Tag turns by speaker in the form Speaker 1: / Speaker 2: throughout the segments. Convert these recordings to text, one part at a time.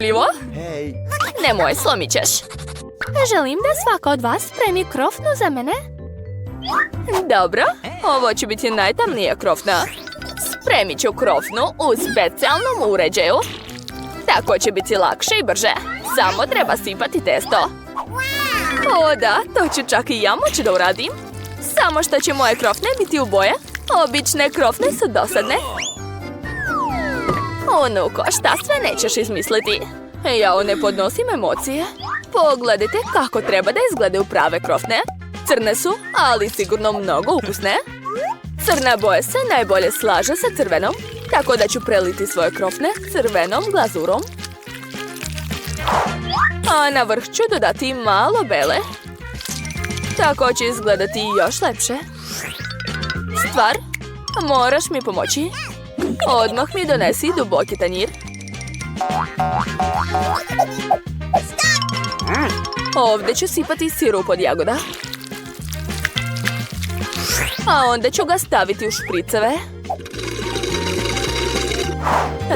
Speaker 1: Hej.
Speaker 2: Nemoj, slomit ćeš. Želim da svaka od vas spremi krofnu za mene. Dobro, ovo će biti najtamnija krofna. Spremit ću krofnu u specijalnom uređaju. Tako će biti lakše i brže. Samo treba sipati testo. O da, to ću čak i ja moći da uradim. Samo što će moje krofne biti u boje. Obične krofne su dosadne. Unuko, šta sve nećeš izmisliti? Ja ne podnosim emocije. Pogledajte kako treba da izgledaju prave krofne. Crne su, ali sigurno mnogo ukusne. Crna boja se najbolje slaže sa crvenom, tako da ću preliti svoje krofne crvenom glazurom. A na vrh ću dodati malo bele. Tako će izgledati još lepše. Stvar, moraš mi pomoći. Odmah mi donesi duboki tanjir. Ovdje ću sipati sirup od jagoda. A onda ću ga staviti u špriceve.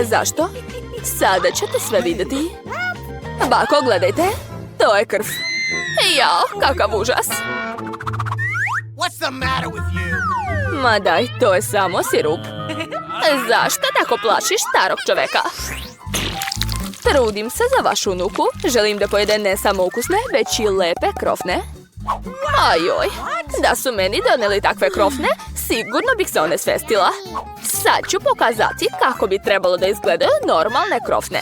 Speaker 2: Zašto? Sada ćete sve vidjeti. Bako, gledajte. To je krv. Jao, kakav užas.
Speaker 1: What's the matter with you?
Speaker 2: Ma daj, to je samo sirup. Zašto tako plašiš starog čoveka? Trudim se za vašu unuku. Želim da pojede ne samo ukusne, već i lepe krofne. Ajoj, da su meni doneli takve krofne, sigurno bih se one svestila. Sad ću pokazati kako bi trebalo da izgledaju normalne krofne.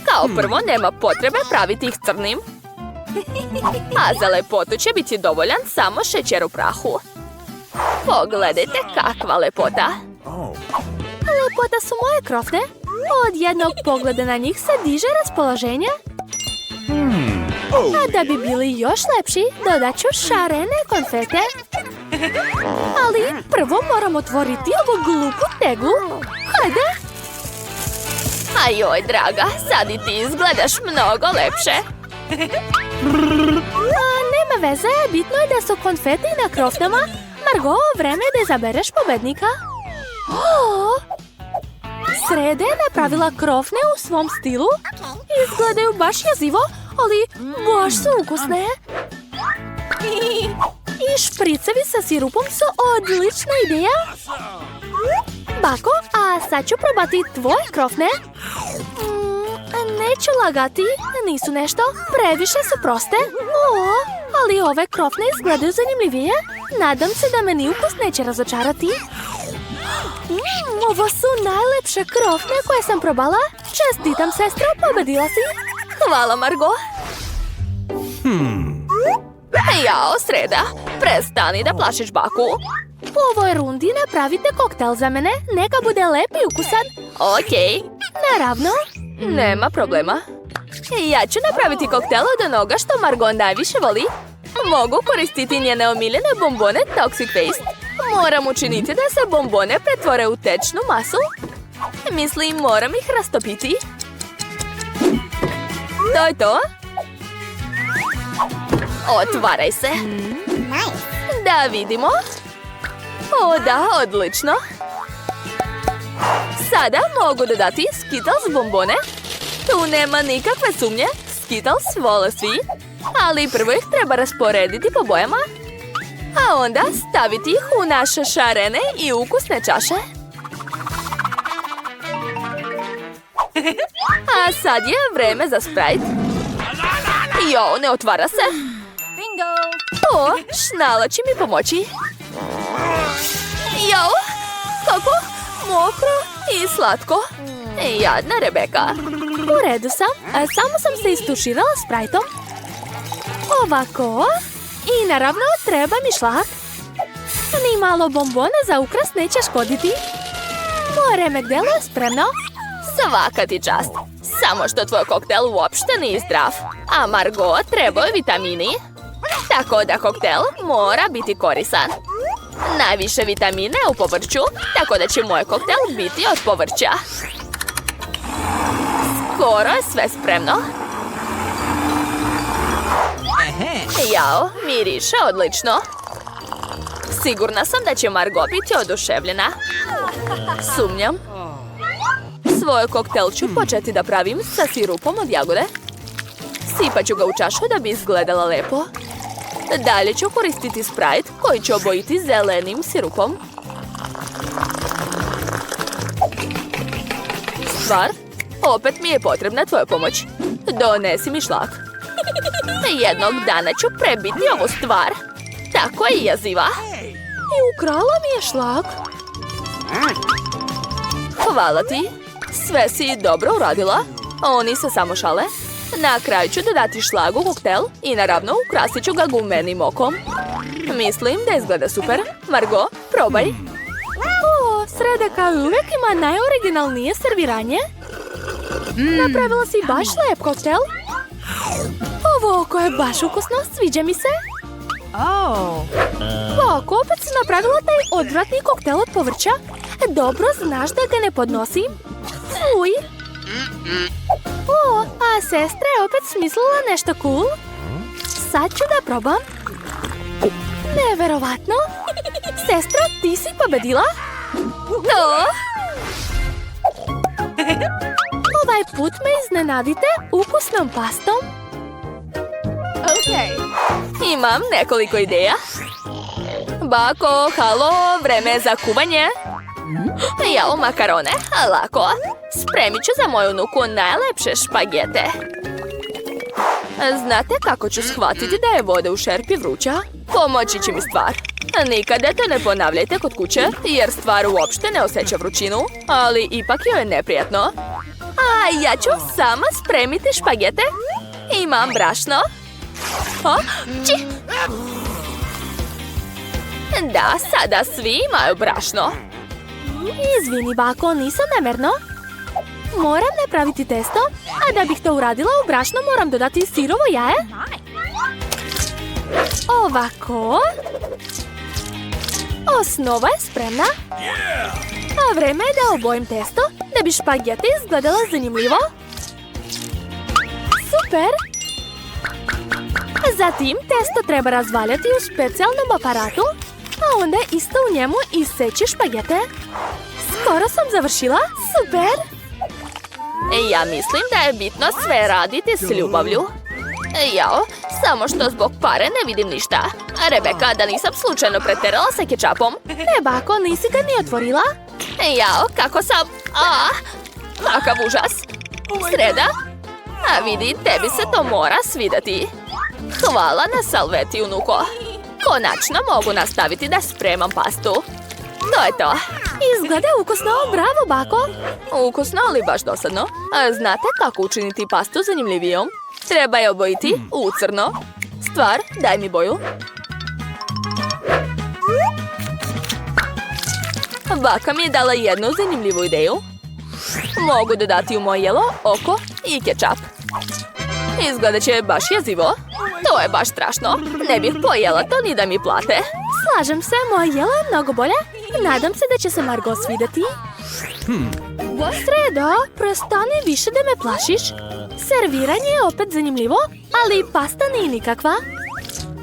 Speaker 2: Kao prvo, nema potrebe praviti ih crnim. A za lepotu će biti dovoljan samo šećer u prahu. Pogledajte kakva lepota. Lepota su moje krofne. Od jednog pogleda na njih se diže raspoloženje. A da bi bili još lepši, dodat ću šarene konfete. Ali prvo moram otvoriti ovu glupu teglu. Hajde! Ajoj, draga, sad i ti izgledaš mnogo lepše. Nema veze, bitno je da su konfeti na krofnama. Margo, vreme je da izabereš pobednika. Sreda je napravila krofne u svom stilu. Izgledaju baš jezivo, ali baš su ukusne. I špricevi sa sirupom su odlična ideja. Bako, a sad ću probati tvoje krofne. Neću lagati, nisu nešto, previše su proste. Ali ove krofne izgledaju zanimljivije. Nadam se da me ni ukus neće razočarati. Ovo su najlepše krofne koje sam probala. Čestitam, sestro, pobedila si. Hvala, Margo. Jao, Sreda, prestani da plašiš baku. U ovoj rundi napravite koktel za mene. Neka bude lep i ukusan. Okej. Naravno. Nema problema. Ja ću napraviti koktel od onoga što Margo najviše voli. Mogu koristiti njene omiljene bombone Toxic Paste. Moram učiniti da se bombone pretvore u tečnu masu. Mislim, moram ih rastopiti. To je to. Otvaraj se. Da vidimo. O da, odlično. Sada mogu dodati Skittles bombone. Tu nema nikakve sumnje. Skittles vole svi. Ali prvo ih treba rasporediti po bojama. A onda staviti ih u naše šarene i ukusne čaše. A sad je vreme za Sprite. Jo, ne otvara se.
Speaker 3: Bingo!
Speaker 2: O, šnala će mi pomoći. Jo, kako mokro i slatko. Jadna Rebeka. U redu sam, samo sam se istuširala Spriteom. Ovako. I naravno treba mi šlag. Ni malo bombona za ukras neće škoditi. Moje remek-delo je spremno. Svaka ti čast. Samo što tvoj koktel uopšte nije zdrav. A Margo trebaju vitamini. Tako da koktel mora biti korisan. Najviše vitamine u povrću, tako da će moj koktel biti od povrća. Skoro je sve spremno. Jao, miriše odlično. Sigurna sam da će Margo biti oduševljena. Sumnjam. Svoj koktel ću početi da pravim sa sirupom od jagode. Sipat ću ga u čašu da bi izgledala lepo. Dalje ću koristiti Sprite koji ću obojiti zelenim sirupom. Stvar, opet mi je potrebna tvoja pomoć. Donesi mi šlak. Jednog dana ću prebiti ovu stvar. Tako je jeziva. I ukrala mi je šlak. Hvala ti. Sve si dobro uradila. Oni se samo šale. Na kraju ću dodati šlag u koktel i naravno ukrasit ću ga gumenim okom. Mislim da izgleda super. Margo, probaj. O, Sreda kao i uvijek ima najoriginalnije serviranje. Napravila si baš lijep koktel. Ovo oko je baš ukusno, sviđa mi se. Kako, opet si napravila taj odvratni koktel od povrća? Dobro znaš da ga ne podnosim. Fuj. O, a sestra je opet smislila nešto cool. Sad ću da probam. Neverovatno. Sestra, ti si pobedila? No. Ovaj put me iznenadite ukusnom pastom. Imam nekoliko ideja. Bako, halo, vreme je za kuvanje. Jao, makarone, lako. Spremit ću za moju unuku najlepše špagete. Znate kako ću shvatiti da je voda u šerpi vruća? Pomoći će mi stvar. Nikada to ne ponavljajte kod kuće, jer stvar uopšte ne osjeća vrućinu, ali ipak joj je neprijatno. A ja ću sama spremiti špagete. Imam brašno. Či. Da, sada svi imaju brašno. Izvini, bako, nisam namjerno. Moram napraviti testo, a da bih to uradila u brašno moram dodati sirovo jaje. Ovako. Osnova je spremna. A vreme je da obojim testo, da bi špagete izgledala zanimljivo. Super! Zatim testo treba razvaljati u specijalnom aparatu, a onda isto u njemu iseći špagete. Skoro sam završila. Super! Ja mislim da je bitno sve raditi s ljubavlju. Jao, samo što zbog pare ne vidim ništa. Rebeka, da nisam slučajno pretjerala sa kečapom. Ne, bako, nisi ga ni otvorila. Jao, kako sam... Kakav užas. Sreda? A vidi, tebi se to mora svidjeti. Hvala na salveti, unuko. Konačno mogu nastaviti da spremam pastu. To je to. Izgleda ukusno, bravo, bako. Ukusno, ali baš dosadno. A znate kako učiniti pastu zanimljivijom? Treba je obojiti u crno. Stvar, daj mi boju. Baka mi je dala jednu zanimljivu ideju. Mogu dodati u moje jelo oko i kečap. Izgleda će baš jezivo. To je baš strašno. Ne bih pojela to ni da mi plate. Slažem se, moje jelo je mnogo bolje. Nadam se da će se Margo svidjeti. Sredo, prestani više da me plašiš. Serviranje je opet zanimljivo, ali pasta nije nikakva.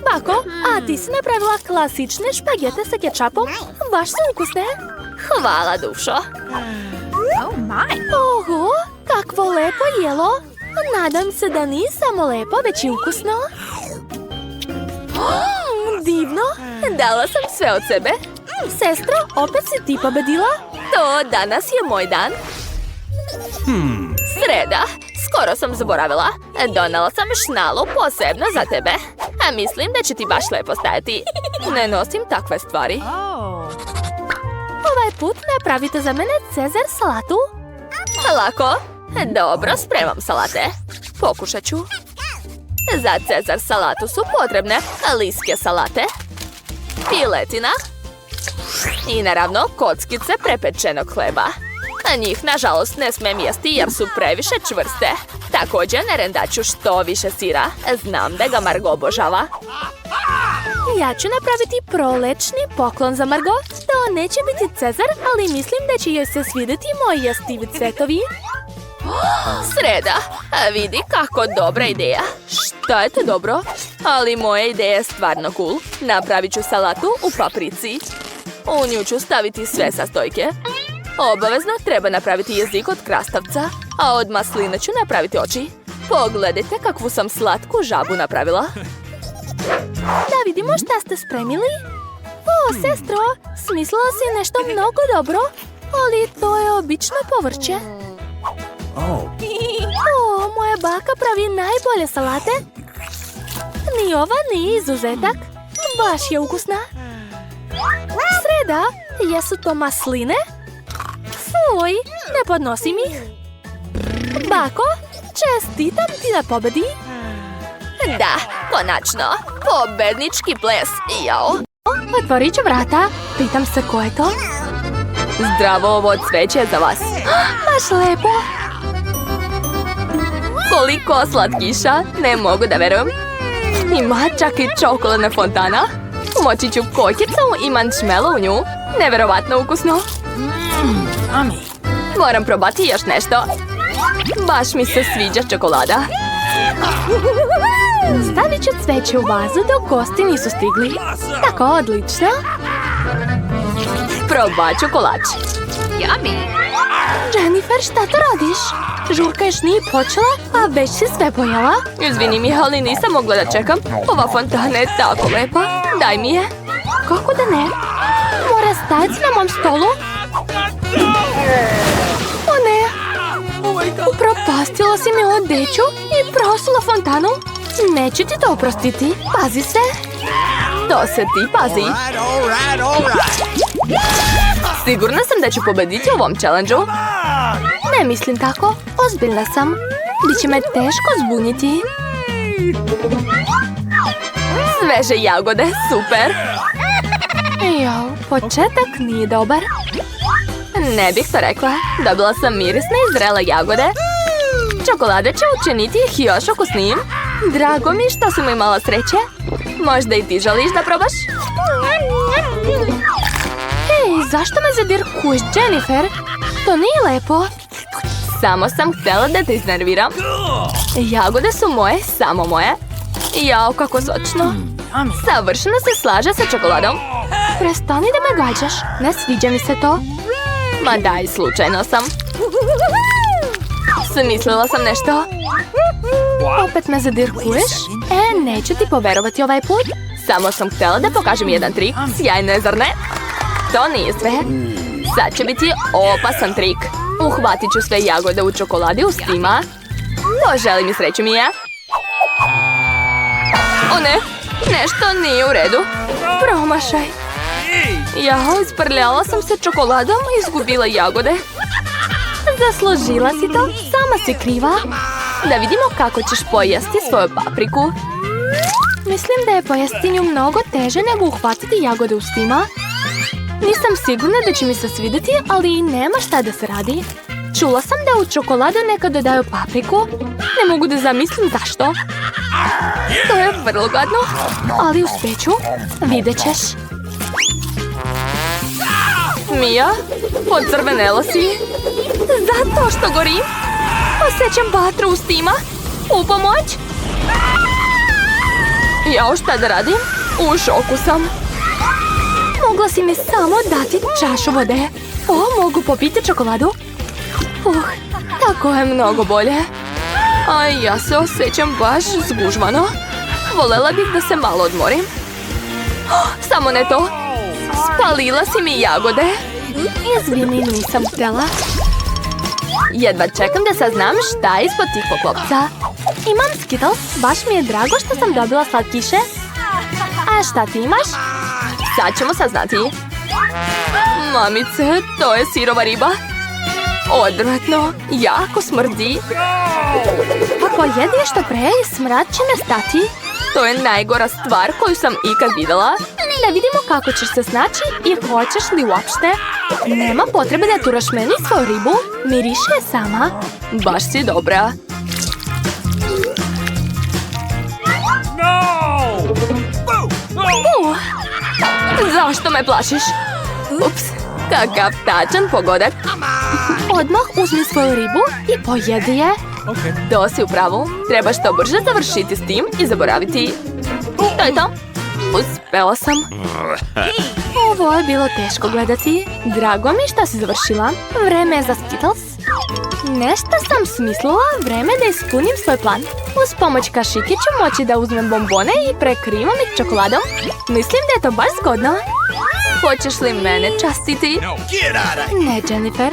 Speaker 2: Bako, a ti si napravila klasične špagete sa kečapom. Baš su ukusne. Hvala, dušo. Oho, kakvo lepo jelo. Nadam se da nije samo lepo, već i ukusno. Divno. Dala sam sve od sebe. Sestro, opet si ti pobedila? To danas je moj dan. Sreda, skoro sam zaboravila. Donala sam šnalu posebno za tebe. A mislim da će ti baš lepo stajati. Ne nosim takve stvari. Ovaj put napravite za mene Cezar salatu. Lako. Dobro, spremam salate. Pokušat ću. Za Cezar salatu su potrebne liske salate, piletina i naravno kockice prepečenog hleba. A njih, nažalost, ne smijem jesti jer su previše čvrste. Također ne rendaću što više sira. Znam da ga Margo obožava. Ja ću napraviti prolećni poklon za Margo. To neće biti Cezar, ali mislim da će joj se svidjeti moji jestivi cvetovi. Sreda, vidi kako dobra ideja. Šta je to dobro? Ali moja ideja je stvarno cool. Napravit ću salatu u paprici. U nju ću staviti sve sastojke. Obavezno treba napraviti jezik od krastavca, a od masline ću napraviti oči. Pogledajte kakvu sam slatku žabu napravila. Da vidimo šta ste spremili. O, sestro, smislila si nešto mnogo dobro, ali to je obično povrće. O, moja baka pravi najbolje salate. Ni ova nije izuzetak. Baš je ukusna. Sreda, jesu to masline? Fuj, ne podnosim ih. Bako, čestitam ti na pobedi. Da, konačno. Pobednički ples. Jao. Otvorit ću vrata. Pitam se ko je to. Zdravo, ovo cveće je za vas. Baš lepo. Koliko slatkiša, ne mogu da verujem. Ima čak i čokoladna fontana. Moći ću kokicu i mančmelo u nju. Neverovatno ukusno. Moram probati još nešto. Baš mi se sviđa čokolada. Stavit ću cveće u vazu dok gosti nisu stigli. Tako, odlično. Probat ću kolač. Jennifer, šta to radiš? Žurka još nije počela, a već si sve pojela. Izvini mi, ali nisam mogla da čekam. Ova fontana je tako lepa. Daj mi je. Kako da ne? Mora stajati na mom stolu. O ne. Upropastila si mi odeću i prosula fontanu. Neću ti to oprostiti. Pazi se. To se ti pazi. Sigurna sam da ću pobediti u ovom challenge-u. Ne mislim tako. Ozbiljna sam. Biće me teško zbuniti. Sveže jagode, super. Jo, početak nije dobar. Ne bih to rekla. Dobila sam mirisne i zrele jagode. Čokolada će učiniti ih još ukusnijim. Drago mi što sam imala sreće. Možda i ti želiš da probaš? Ej, zašto me zadirkuješ, Jennifer? To nije lepo. Samo sam htjela da te iznerviram. Jagode su moje, samo moje. Jao, kako sočno. Savršeno se slaže sa čokoladom. Prestani da me gađaš. Ne sviđa mi se to. Ma daj, slučajno sam. Smislila sam nešto. Opet me zadirkuješ? Neću ti poverovati ovaj put. Samo sam htjela da pokažem jedan trik. Sjajno je, zar ne? To nije sve. Sad će biti opasan trik. Uhvatit ću sve jagode u čokoladi u stima. Poželi mi sreću, Mija. O ne, nešto nije u redu. Promašaj. Jao, isprljala sam se čokoladom i izgubila jagode. Zaslužila si to, sama si kriva. Da vidimo kako ćeš pojesti svoju papriku. Mislim da je pojesti nju mnogo teže nego uhvatiti jagode u stima. Nisam sigurna da će mi se svidjeti, ali nema šta da se radi. Čula sam da u čokoladu nekad dodaju papriku. Ne mogu da zamislim zašto. To je vrlo gadno, ali uspjeću. Vidjet ćeš. Mija, podcrvenela si. Zato što gorim. Osjećam vatru u stima. U pomoć. Jao, šta da radim? U šoku sam. Mogla si mi samo dati čašu vode. O, mogu popiti čokoladu? Tako je mnogo bolje. A ja se osjećam baš zgužvano. Volela bih da se malo odmorim. Samo ne to. Spalila si mi jagode. Izvini, nisam htjela. Jedva čekam da saznam šta je ispod tih poklopca. Imam Skittles, baš mi je drago što sam dobila slatkiše. A šta ti imaš? Sad ćemo saznati. Mamice, to je sirova riba. Odvratno, jako smrdi. Ako jedeš što pre, smrad će nestati. To je najgora stvar koju sam ikad vidjela. Da vidimo kako ćeš se snaći i hoćeš li uopšte. Nema potrebe da turaš meni svoju ribu. Miriše je sama. Baš si dobra. Zašto me plašiš? Ups, kakav tačan pogodak. Odmah uzmi svoju ribu i pojedi je. To si u pravu. Treba što brže završiti s tim i zaboraviti. To je to. Uspela sam. Ovo je bilo teško gledati. Drago mi što si završila. Vreme je za Skittles. Nešto sam smislila, vreme da ispunim svoj plan. Uz pomoć kašike ću moći da uzmem bombone i prekrivam ih čokoladom. Mislim da je to baš zgodno. Hoćeš li mene častiti? Ne, Jennifer.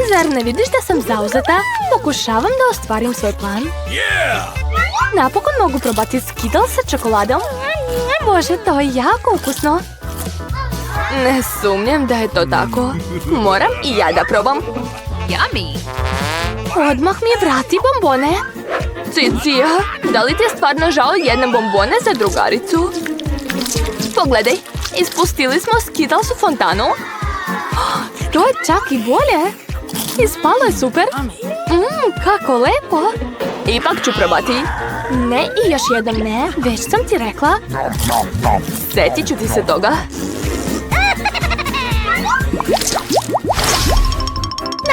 Speaker 2: Zar ne vidiš da sam zauzeta? Pokušavam da ostvarim svoj plan. Napokon mogu probati Skittles sa čokoladom. Bože, to je jako ukusno. Ne sumnjam da je to tako. Moram i ja da probam.
Speaker 3: Yummy.
Speaker 2: Odmah mi vrati bombone. Cicija, da li ti je stvarno žao jedne bombone za drugaricu? Pogledaj, ispustili smo Skittles u fontanu. To je čak i bolje. Ispalo je super. Kako lepo. Ipak ću probati. Ne i još jednom ne, već sam ti rekla. Sjetit ću ti se toga.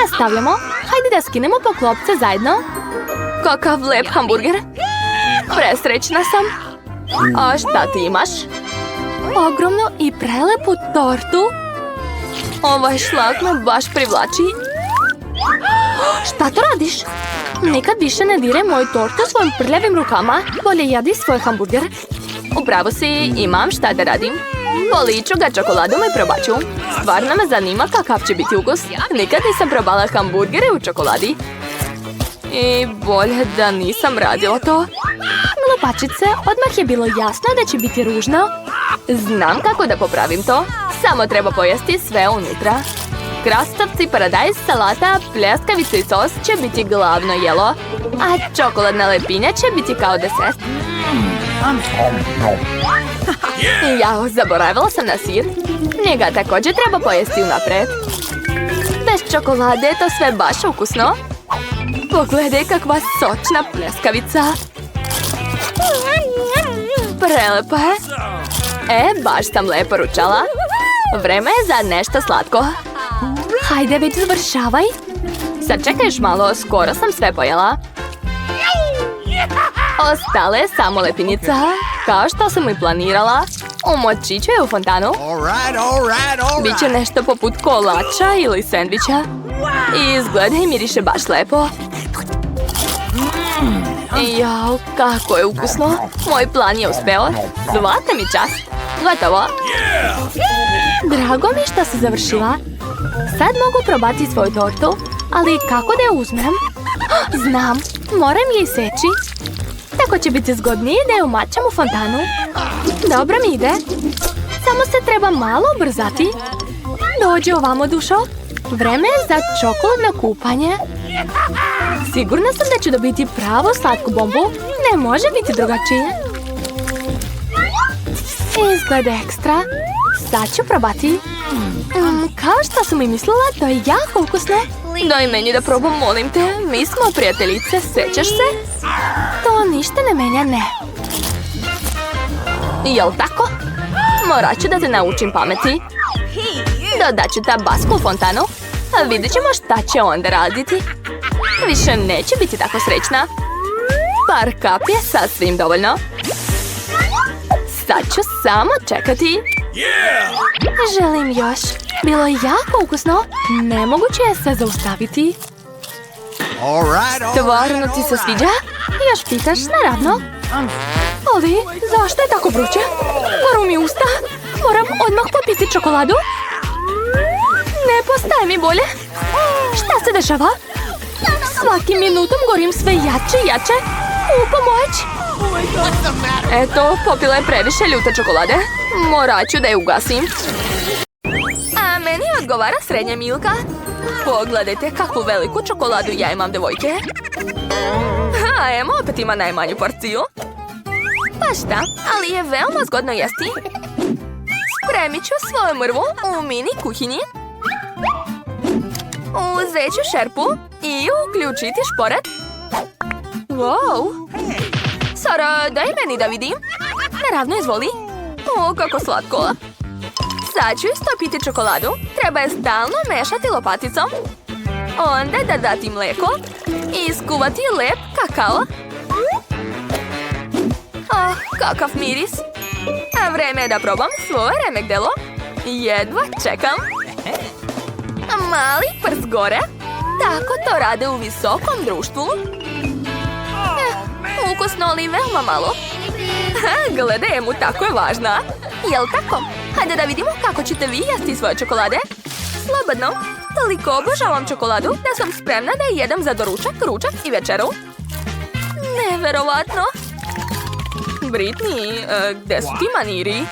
Speaker 2: Nastavljamo. Hajde da skinemo poklopce zajedno. Kakav lep hamburger. Presrećna sam. A šta ti imaš? Ogromnu i prelepu tortu. Ovaj šlag me baš privlači. Šta to radiš? Nikad više ne diraj moju tortu svojim prljavim rukama. Bolje jedi svoj hamburger. Upravo si, imam šta da radim. Poliću ga čokoladom i probat ću. Stvarno me zanima kakav će biti ukus. Nikad nisam probala hamburgere u čokoladi. I bolje da nisam radila to. Glupačice, odmah je bilo jasno da će biti ružno. Znam kako da popravim to. Samo treba pojesti sve unutra. Krastavci, paradajz, salata, pljeskavice i sos će biti glavno jelo. A čokoladna lepinja će biti kao desert. Jao, zaboravila sam na sir. Njega također treba pojesti unaprijed. Bez čokolade je to sve baš ukusno. Pogledaj kakva sočna pljeskavica. Prelepa je. Baš sam lepo ručala. Vreme je za nešto slatko. Hajde, već završavaj. Sad čekaj još malo, skoro sam sve pojela. Ostala je samo lepinica. Kao što sam i planirala. Umočit ću je u fontanu. Biće nešto poput kolača ili sendviča. I izgleda i miriše baš lepo. Jao, kako je ukusno. Moj plan je uspeo. Svaka mi čast. Gotovo. Drago mi što si završila. Sad mogu probati svoju tortu. Ali kako da je uzmem? Znam, moram je iseći. Tako će biti zgodnije da je umačam u fontanu. Dobro mi ide. Samo se treba malo ubrzati. Dođi ovamo, dušo. Vreme je za čokoladno kupanje. Sigurna sam da ću dobiti pravu slatku bombu. Ne može biti drugačije. Izgleda ekstra. Sad ću probati. Kao što sam i mislila, to je jako ukusno. Daj meni da probam, molim te. Mi smo prijateljice, sećaš se? To ništa ne menja, ne. Jel tako? Morat ću da te naučim pameti. Dodat ću tabasco u fontanu. A vidjet ćemo šta će onda raditi. Više neće biti tako srećna. Par kapi je sasvim dovoljno. Sad ću samo čekati. Želim još. Bilo je jako ukusno. Nemoguće je se zaustaviti. Stvarno ti se sviđa? Još pitaš, naravno. Ali, zašto je tako vruće? Goru mi usta. Moram odmah popiti čokoladu. Ne postaje mi bolje. Šta se dešava? Svakim minutom gorim sve jače i jače. U pomoć. Eto, popila je previše ljute čokolade. Morat ću da je ugasim. A meni odgovara srednja Milka. Pogledajte kakvu veliku čokoladu ja imam, devojke. A Ema opet ima najmanju porciju. Pa šta, ali je veoma zgodno jesti. Spremit ću svoju mrvu u mini kuhinji. Uzet ću šerpu i uključiti šporet. Wow! Sara, daj meni da vidim. Naravno, izvoli. O, kako slatko. Sad ću istopiti čokoladu. Treba je stalno mešati lopaticom. Onda dodati mlijeko i iskuvati lep kakao. Oh, kakav miris. Vreme je da probam svoje remek-delo. Jedva čekam. Mali prst gore. Tako to rade u visokom društvu. Ukusno li veoma malo. Gledaj mu, tako je važna. Jel tako? Hajde da vidimo kako ćete vi jesti svoje čokolade. Slobodno. Toliko obožavam čokoladu da sam spremna da je jedem za doručak, ručak i večeru. Neverovatno. Britney, gde su ti maniri?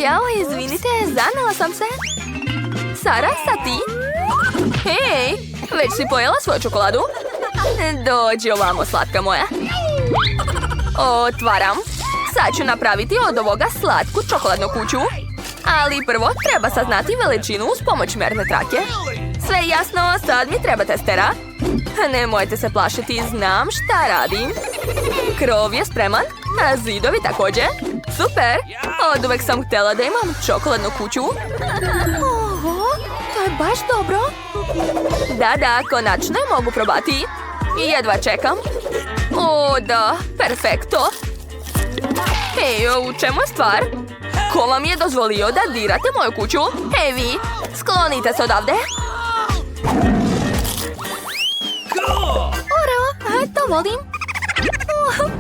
Speaker 2: Jao, izvinite, zanela sam se. Sara, sad ti? Hej, već si pojela svoju čokoladu? Dođi ovamo, slatka moja. Otvaram. Sad ću napraviti od ovoga slatku čokoladnu kuću. Ali prvo treba saznati veličinu uz pomoć merne trake. Sve jasno, sad mi treba testera. Nemojte se plašiti, znam šta radim. Krov je spreman, a zidovi također. Super! Oduvek sam htjela da imam čokoladnu kuću. Oho, to je baš dobro. Da, konačno je mogu probati. Jedva čekam. O, da, perfekto. Hej, u čemu je stvar? Ko vam je dozvolio da dirate moju kuću? Hej vi, sklonite se odavde. Oreo, to volim.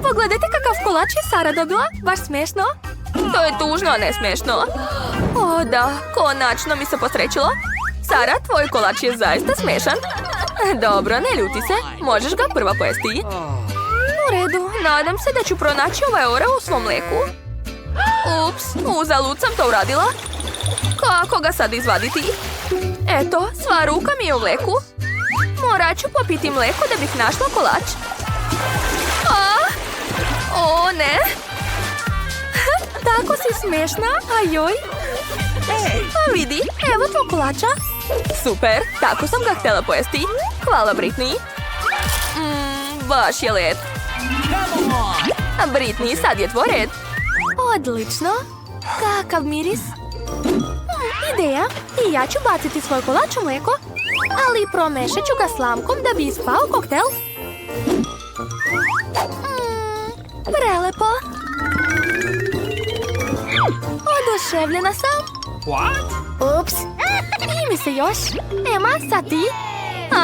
Speaker 2: Pogledajte kakav kolač je Sara dobila. Baš smiješno. To je tužno, a ne smiješno. O da, konačno mi se posrećilo. Sara, tvoj kolač je zaista smiješan. Dobro, ne ljuti se. Možeš ga prva pojesti. U redu, nadam se da ću pronaći ovaj oreo u svom mleku. Ups, uzalud sam to uradila. Kako ga sad izvaditi? Eto, sva ruka mi je u mleku. Morat ću popiti mleko da bih našla kolač. O, ne. Tako si smiješna, ajoj. A vidi, evo tvoj kolača. Super, tako sam ga htjela pojesti. Hvala, Britney. Baš je led. Britney, sad je tvoj red. Odlično. Kakav miris. Ideja. I ja ću baciti svoj kolač u mlijeko, ali promešat ću ga slamkom da bi ispao koktel. Prelepo. Oduševljena sam. Ups. I mi se još. Ema, sad ti.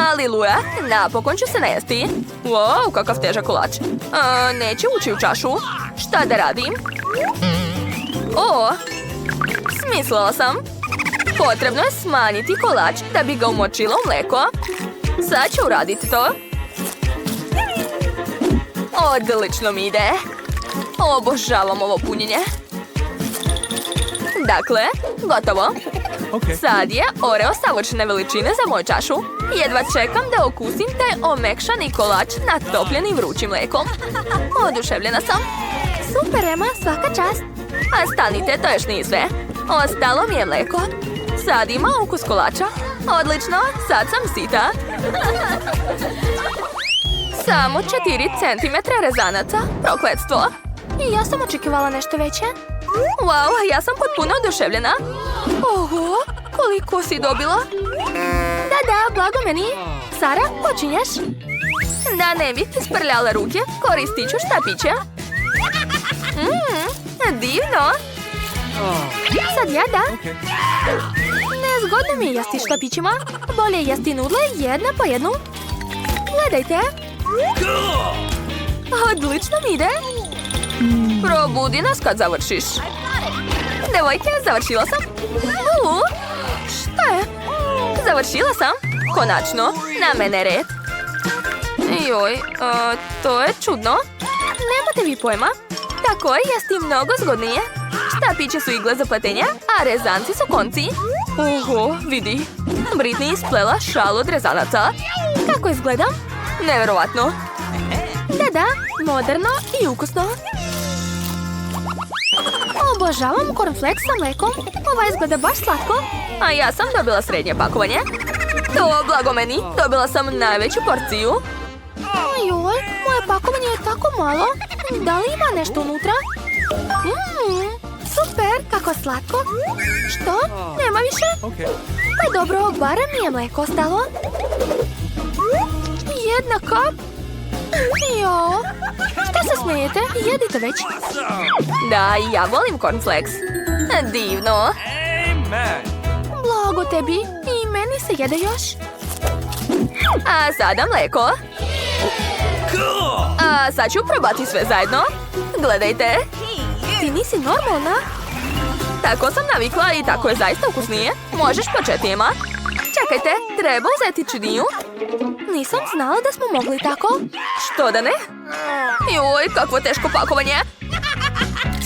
Speaker 2: Aliluja, napokon ću se najesti. Wow, kakav težak kolač. Neće ući u čašu. Šta da radim? O, smislila sam. Potrebno je smanjiti kolač da bi ga umočila u mleko. Sad ću uraditi to. Odlično mi ide. Obožavam ovo punjenje. Dakle, gotovo. Sad je oreo savršene veličine za moju čašu. Jedva čekam da okusim taj omekšani kolač natopljenim vrućim mlekom. Oduševljena sam. Super, Ema, svaka čast. A stanite, to još nije sve. Ostalo mi je mleko. Sad ima ukus kolača. Odlično, sad sam sita. Samo 4 cm rezanaca. Prokletstvo. I ja sam očekivala nešto veće. Wow, ja sam potpuno oduševljena. Oho, koliko si dobila? Da, blago meni. Sara, počinješ? Da ne bih ti sprljala ruke, koristit ću štapiće. Divno. Sad ja, da. Nezgodno mi je jesti štapićima. Bolje jesti nudle jedna po jednu. Gledajte. Odlično mi ide. Probudi nas kad završiš. Devojke, završila sam. Šta je? Završila sam. Konačno, na mene red. Joj, to je čudno. Nemate vi pojma. Tako je jesti mnogo zgodnije. Štapiće su igle za pletenje, a rezanci su konci. Oho, vidi. Britney isplela šal od rezanaca. Kako izgledam? Neverovatno. Da, moderno i ukusno. Obožavam cornflakes sa mlekom. Ova izgleda baš slatko. A ja sam dobila srednje pakovanje. To blago meni. Dobila sam najveću porciju. Joj, moje pakovanje je tako malo. Da li ima nešto unutra? Super, kako slatko. Što? Nema više? Pa dobro, barem mi je mleko ostalo. Jedna kap. Jo, Što se smijete? Jedite već. Da, ja volim cornflakes. Divno. Blago tebi. I meni se jede još. A sada mlijeko. A sad ću probati sve zajedno. Gledajte. Ti nisi normalna. Tako sam navikla i tako je zaista ukusnije. Možeš početi, Ema. Čekajte, treba uzeti činiju. Nisam znala da smo mogli tako. Što da ne? Joj, kakvo teško pakovanje.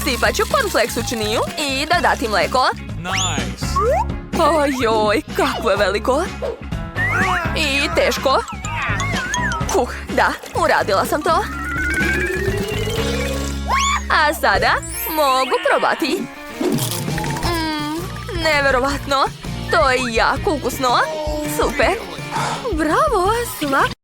Speaker 2: Sipat ću cornflakes u činiju i dodati mlijeko. Ojoj, kakvo je veliko. I teško. Da, uradila sam to. A sada mogu probati. Neverovatno. To je jako ukusno. Super. Bravo, svaka